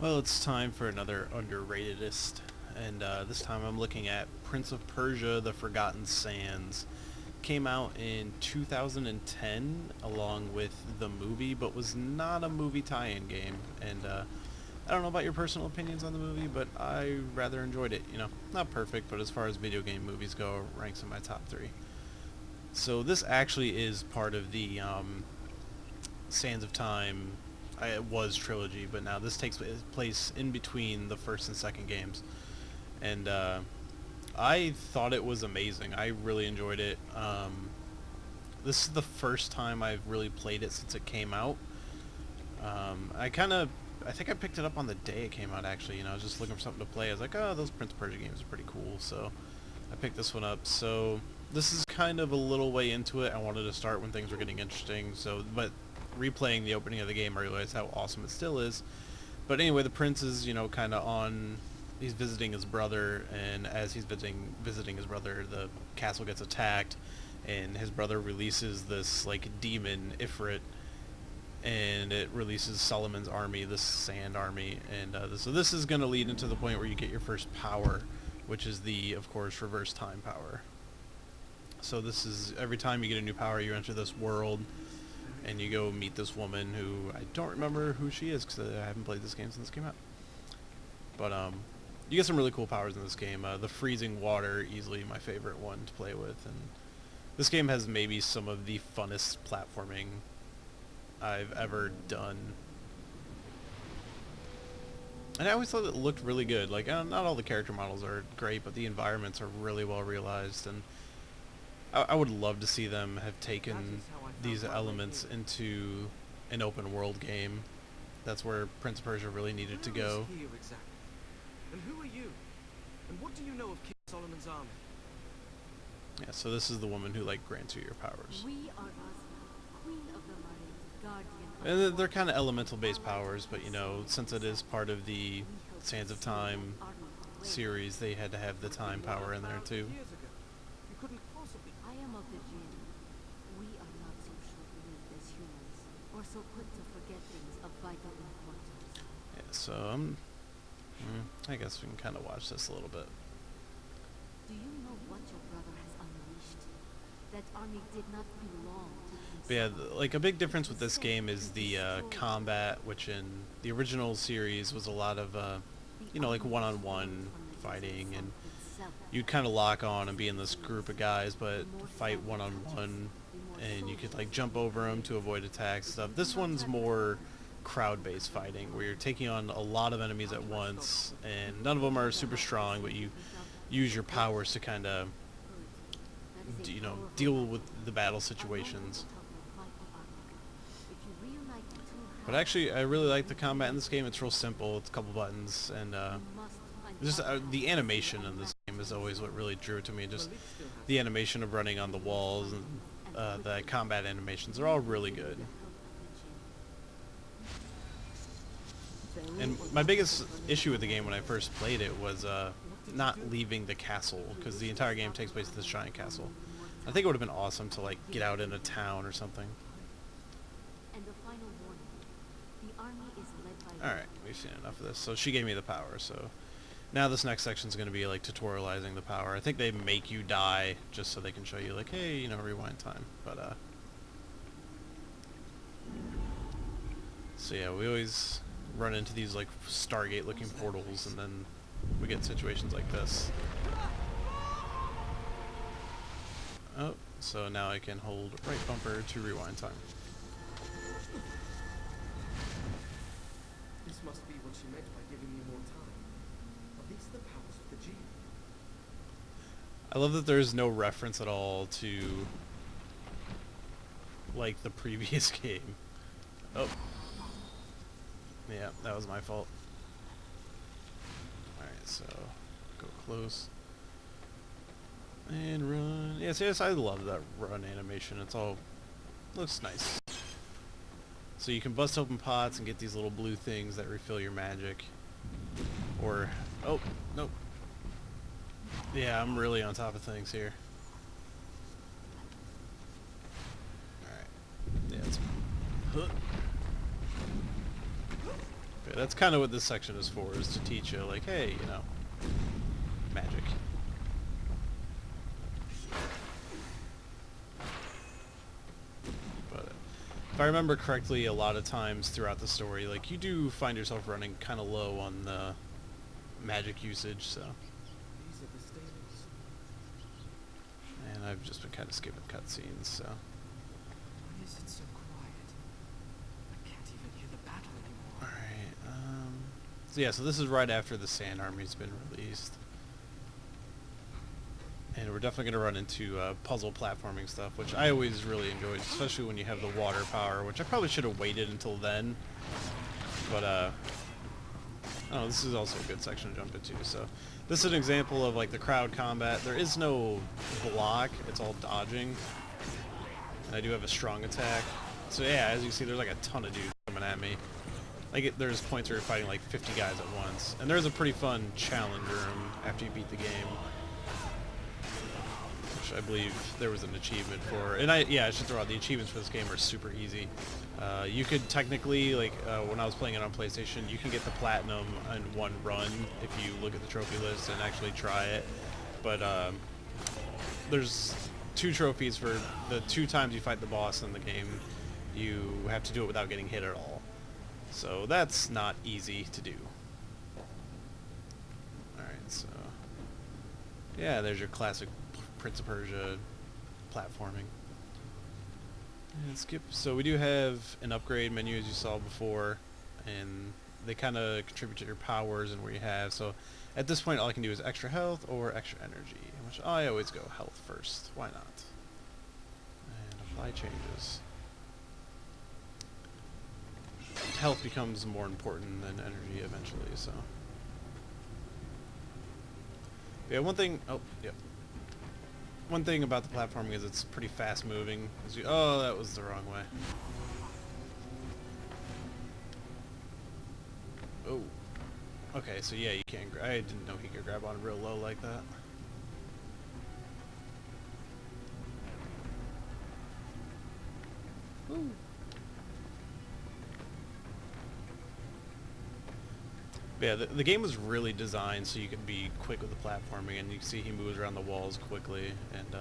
Well, it's time for another Underratedest, and this time I'm looking at Prince of Persia: The Forgotten Sands. Came out in 2010 along with the movie, but was not a movie tie-in game. And I don't know about your personal opinions on the movie, but I rather enjoyed it. You know, not perfect, but as far as video game movies go, ranks in my top 3. So this actually is part of the Sands of Time. It was trilogy, but now this takes place in between the first and second games, and I thought it was amazing. I really enjoyed it. This is the first time I've really played it since it came out. I think I picked it up on the day it came out, actually. You know, I was just looking for something to play. I was like, oh, those Prince of Persia games are pretty cool, so I picked this one up. So this is kind of a little way into it. I wanted to start when things were getting interesting, but replaying the opening of the game, I realized how awesome it still is. But anyway, the prince is, you know, kind of he's visiting his brother, and as he's visiting his brother, the castle gets attacked, and his brother releases this, like, demon Ifrit, and it releases Solomon's army, this sand army, and so this is going to lead into the point where you get your first power, which is the, of course, reverse time power. So this is, every time you get a new power, you enter this world, and you go meet this woman who I don't remember who she is because I haven't played this game since it came out. But you get some really cool powers in this game. The freezing water, easily my favorite one to play with, and this game has maybe some of the funnest platforming I've ever done. And I always thought it looked really good. Like, not all the character models are great, but the environments are really well realized, and I would love to see them have taken these elements into an open world game. That's where Prince of Persia really needed to go. Who is here exactly? And who are you? And what do you know of King Solomon's army? Yeah, so this is the woman who, like, grants you your powers. We are Rosna, Queen of the Marine, Guardian. And they're kind of elemental-based powers, but, you know, since it is part of the Sands of Time series, they had to have the time power in there too. Years ago. You couldn't possibly. I am of the Jinn. We are not so short-lived as humans, or so quick to forget things of vital importance. Yeah, so I guess we can kind of watch this a little bit. Do you know what your brother has unleashed? That army did not belong to King But yeah, Solomon. like, a big difference with this game is the combat, which in the original series was a lot of, you know, like one-on-one fighting, and you'd kind of lock on and be in this group of guys, but fight one-on-one, and you could, like, jump over them to avoid attacks and stuff. This one's more crowd-based fighting, where you're taking on a lot of enemies at once, and none of them are super strong, but you use your powers to kind of, you know, deal with the battle situations. But actually, I really like the combat in this game. It's real simple. It's a couple buttons, and just the animation in this game is always what really drew it to me. Just the animation of running on the walls, and the combat animations are all really good. And my biggest issue with the game when I first played it was not leaving the castle, because the entire game takes place in this giant castle. I think it would have been awesome to, like, get out in a town or something. Alright, we've seen enough of this. So she gave me the power, so now this next section is going to be, like, tutorializing the power. I think they make you die just so they can show you, like, hey, you know, rewind time. But so yeah, we always run into these, like, Stargate looking portals, and then we get situations like this. Oh, so now I can hold right bumper to rewind time. This must be what she meant by giving me more time. Are these the powers of the Jinn? I love that there's no reference at all to, like, the previous game. Oh. Yeah, that was my fault. Alright, so go close. And run. Yes, yes, I love that run animation. It's all looks nice. So you can bust open pots and get these little blue things that refill your magic. Or, oh, nope. Yeah, I'm really on top of things here. Alright. Yeah, it's... Okay, that's kind of what this section is for, is to teach you, like, hey, you know, magic. But if I remember correctly, a lot of times throughout the story, like, you do find yourself running kind of low on the magic usage, so. These are the stables. And I've just been kind of skipping cutscenes, so. Why is it so quiet? I can't even hear the battle anymore. Alright, so yeah, so this is right after the Sand Army's been released. And we're definitely going to run into puzzle platforming stuff, which I always really enjoyed, especially when you have the water power, which I probably should have waited until then. But, oh, this is also a good section to jump into. So, this is an example of, like, the crowd combat. There is no block, it's all dodging. And I do have a strong attack. So, yeah, as you see, there's, like, a ton of dudes coming at me. Like, there's points where you're fighting, like, 50 guys at once. And there's a pretty fun challenge room after you beat the game, I believe there was an achievement for, and I should throw out, the achievements for this game are super easy. You could technically, like, when I was playing it on PlayStation, you can get the platinum in one run if you look at the trophy list and actually try it. But there's 2 trophies for the 2 times you fight the boss in the game. You have to do it without getting hit at all. So that's not easy to do. Alright, so yeah, there's your classic Prince of Persia platforming. And skip. So we do have an upgrade menu, as you saw before, and they kind of contribute to your powers and where you have. So at this point, all I can do is extra health or extra energy, which I always go health first. Why not? And apply changes. Health becomes more important than energy eventually. So yeah, one thing. Oh, yep. One thing about the platforming is it's pretty fast moving. Oh, that was the wrong way. Oh. Okay, so yeah, you can't I didn't know he could grab on real low like that. Ooh. Yeah, the game was really designed so you could be quick with the platforming, and you can see he moves around the walls quickly. And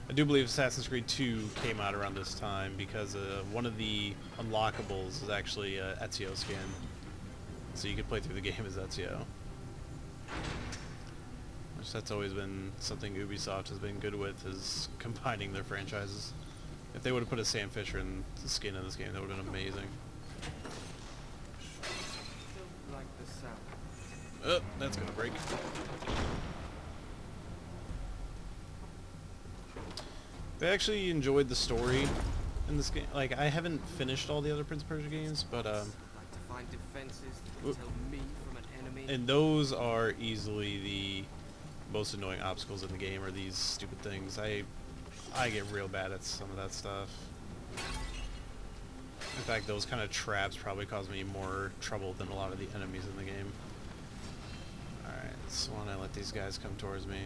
I do believe Assassin's Creed 2 came out around this time because one of the unlockables is actually Ezio skin, so you could play through the game as Ezio. Which that's always been something Ubisoft has been good with, is combining their franchises. If they would have put a Sam Fisher in the skin in this game, that would have been amazing. Oh, that's gonna break. I actually enjoyed the story in this game. Like, I haven't finished all the other Prince of Persia games, but and those are easily the most annoying obstacles in the game, are these stupid things. I get real bad at some of that stuff. In fact, those kind of traps probably cause me more trouble than a lot of the enemies in the game. Alright, so why don't I let these guys come towards me.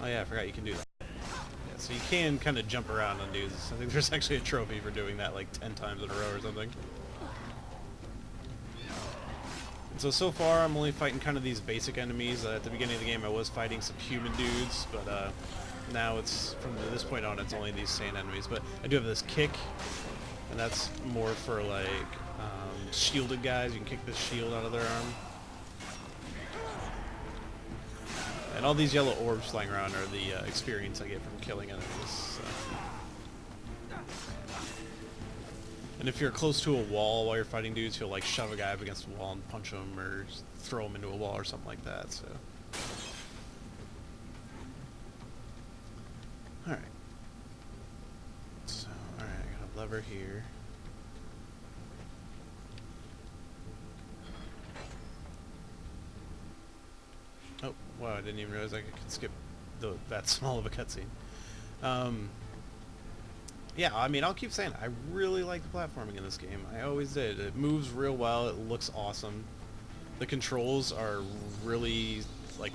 Oh yeah, I forgot you can do that. Yeah, so you can kind of jump around on dudes. I think there's actually a trophy for doing that like 10 times in a row or something. And so far I'm only fighting kind of these basic enemies. At the beginning of the game I was fighting some human dudes, but now it's, from this point on, it's only these sand enemies. But I do have this kick, and that's more for like shielded guys. You can kick this shield out of their arm. And all these yellow orbs flying around are the experience I get from killing enemies. So. And if you're close to a wall while you're fighting dudes, you'll like shove a guy up against a wall and punch him, or just throw him into a wall or something like that. So, all right. So, all right, I got a lever here. Oh, wow! I didn't even realize I could skip that small of a cutscene. Yeah, I mean, I'll keep saying it. I really like the platforming in this game. I always did. It moves real well. It looks awesome. The controls are really, like,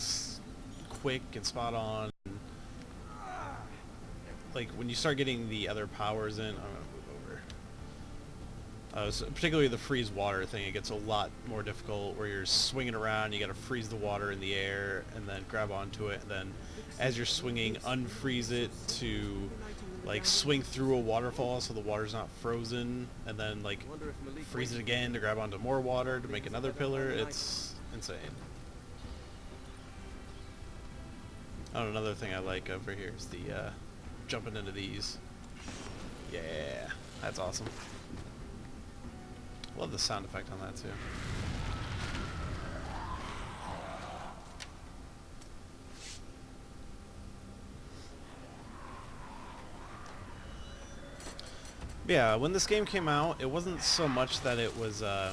quick and spot on. like when you start getting the other powers in, I'm gonna move over. So particularly the freeze water thing, it gets a lot more difficult where you're swinging around, you gotta freeze the water in the air and then grab onto it, and then as you're swinging, unfreeze it to like swing through a waterfall so the water's not frozen, and then like freeze it again to grab onto more water to make another pillar. It's insane. Oh, another thing I like over here is the jumping into these. Yeah, that's awesome. Love the sound effect on that too. Yeah, when this game came out, it wasn't so much that it was that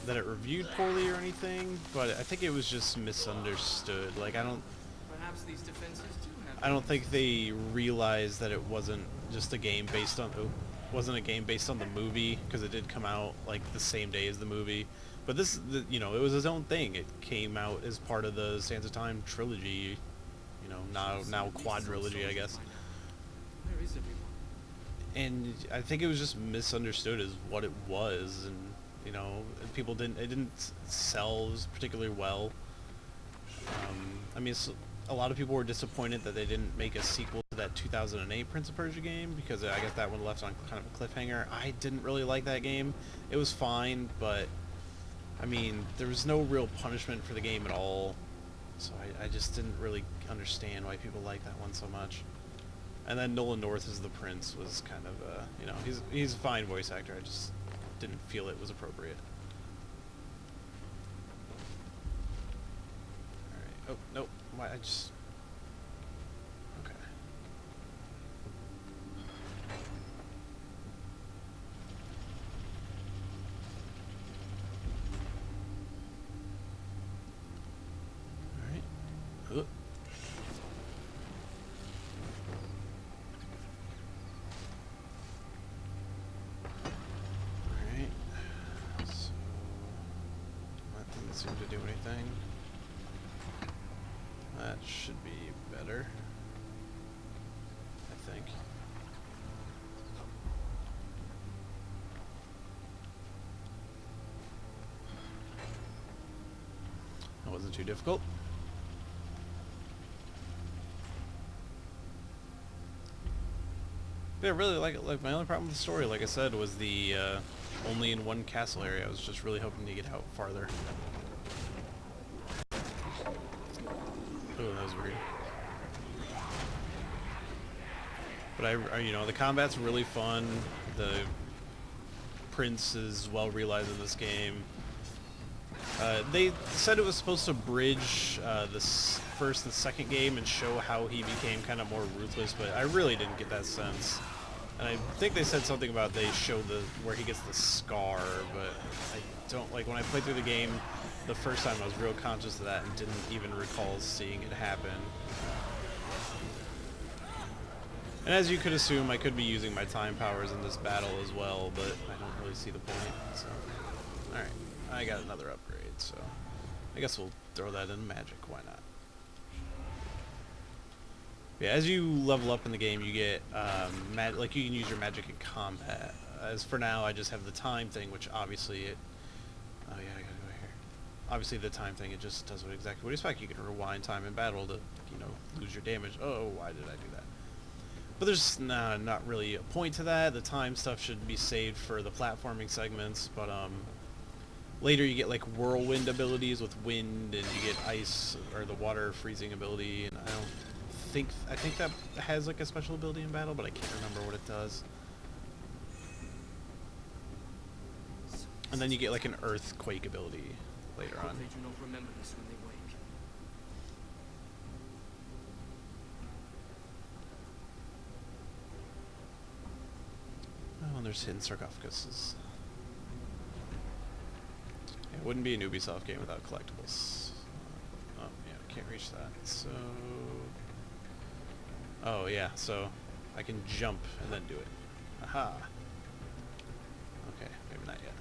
it reviewed poorly or anything, but I think it was just misunderstood. Like Perhaps these defenses do have. I don't think they realized that it wasn't just a game based on wasn't a game based on the movie, because it did come out like the same day as the movie. But this, you know, it was its own thing. It came out as part of the Sands of Time trilogy, you know, now quadrilogy, I guess. Where is everyone? And I think it was just misunderstood as what it was, and you know, people it didn't sell particularly well. I mean, a lot of people were disappointed that they didn't make a sequel to that 2008 Prince of Persia game, because I guess that one left on kind of a cliffhanger. I didn't really like that game. It was fine, but I mean, there was no real punishment for the game at all, so I just didn't really understand why people liked that one so much. And then Nolan North as the Prince was kind of, you know, he's a fine voice actor. I just didn't feel it was appropriate. Alright. Oh, nope. Why, I just... Okay. Alright. Seem to do anything. That should be better, I think. That wasn't too difficult. Yeah, really like my only problem with the story, like I said, was the only in one castle area. I was just really hoping to get out farther. Oh, that was weird. But I you know, the combat's really fun. The Prince is well realized in this game. They said it was supposed to bridge this first and second game and show how he became kind of more ruthless, but I really didn't get that sense. And I think they said something about they showed where he gets the scar, but I don't, like, when I played through the game the first time, I was real conscious of that and didn't even recall seeing it happen. And as you could assume, I could be using my time powers in this battle as well, but I don't really see the point, so... Alright, I got another upgrade, so I guess we'll throw that in magic, why not? Yeah, as you level up in the game, you get, like, you can use your magic in combat. As for now, I just have the time thing, which obviously it... Oh yeah, I gotta go here. Obviously the time thing, it just does exactly what you expect. You can rewind time in battle to, you know, lose your damage. Oh, why did I do that? But there's not really a point to that. The time stuff should be saved for the platforming segments, but, later you get, like, whirlwind abilities with wind, and you get ice, or the water freezing ability, and I think that has, like, a special ability in battle, but I can't remember what it does. And then you get, like, an earthquake ability later on. They do not remember this when they wake. Oh, and there's hidden sarcophaguses. It wouldn't be an Ubisoft game without collectibles. Oh, yeah, I can't reach that, so... Oh, yeah, so I can jump and then do it. Aha! Okay, maybe not yet.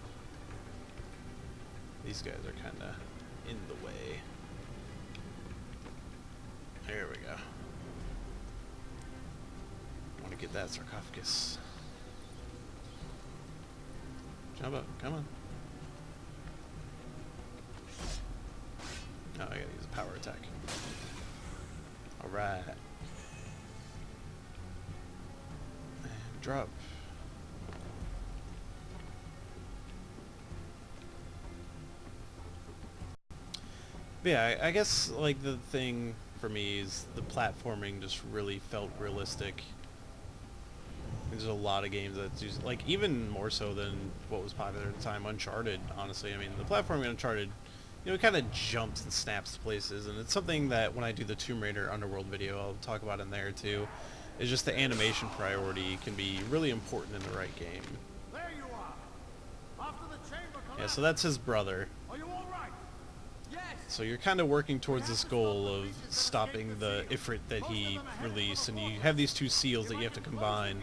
These guys are kinda in the way. There we go. get that sarcophagus. Jump up, come on. Oh, I gotta use a power attack. Alright. And drop. But yeah, I guess like the thing for me is the platforming just really felt realistic. There's a lot of games that do, like, even more so than what was popular at the time, Uncharted, honestly. I mean, the platforming in Uncharted, you know, it kind of jumps and snaps to places, and it's something that when I do the Tomb Raider Underworld video, I'll talk about in there too. It's just the animation priority can be really important in the right game. There you are. After the chamber collapsed. Yeah, so that's his brother. Are you all right? Yes. So you're kind of working towards this goal of stopping the Ifrit that he released, and you have these two seals that you have to combine.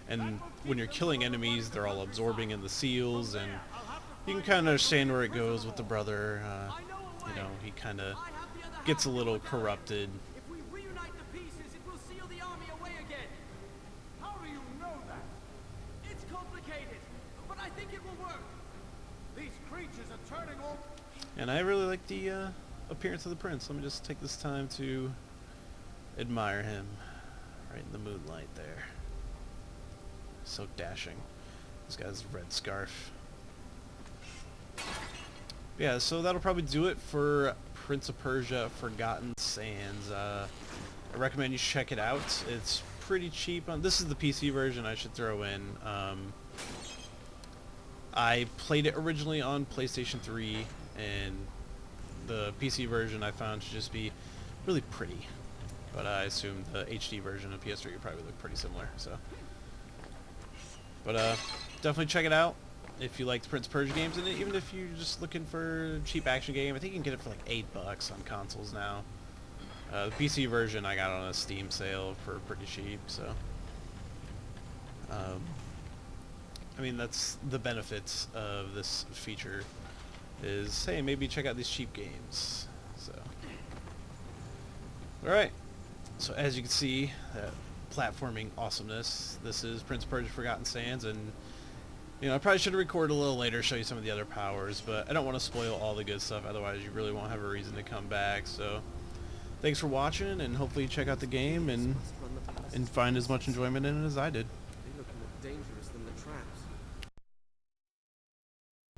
And when you're killing enemies, they're all absorbing in the seals, and you can kind of understand where it goes with the brother. You know, he kind of gets a little corrupted. If we reunite the pieces, it will seal the army away again. How do you know that? It's complicated, but I think it will work. These creatures are turning all... And I really like the appearance of the prince. Let me just take this time to admire him right in the moonlight there. So dashing. This guy's red scarf. Yeah, so that'll probably do it for Prince of Persia Forgotten Sands. I recommend you check it out. It's pretty cheap. This is the PC version I should throw in. I played it originally on PlayStation 3, and the PC version I found to just be really pretty. But I assume the HD version of PS3 would probably look pretty similar. So. But definitely check it out if you like the Prince of Persia games, and even if you're just looking for a cheap action game. I think you can get it for like $8 on consoles now. The PC version I got on a Steam sale for pretty cheap, so I mean, that's the benefits of this feature is, hey, maybe check out these cheap games. So alright, so as you can see, platforming awesomeness. This is Prince of Persia Forgotten Sands, and you know, I probably should record a little later, show you some of the other powers, but I don't want to spoil all the good stuff, otherwise you really won't have a reason to come back. So thanks for watching, and hopefully you check out the game and find as much enjoyment in it as I did.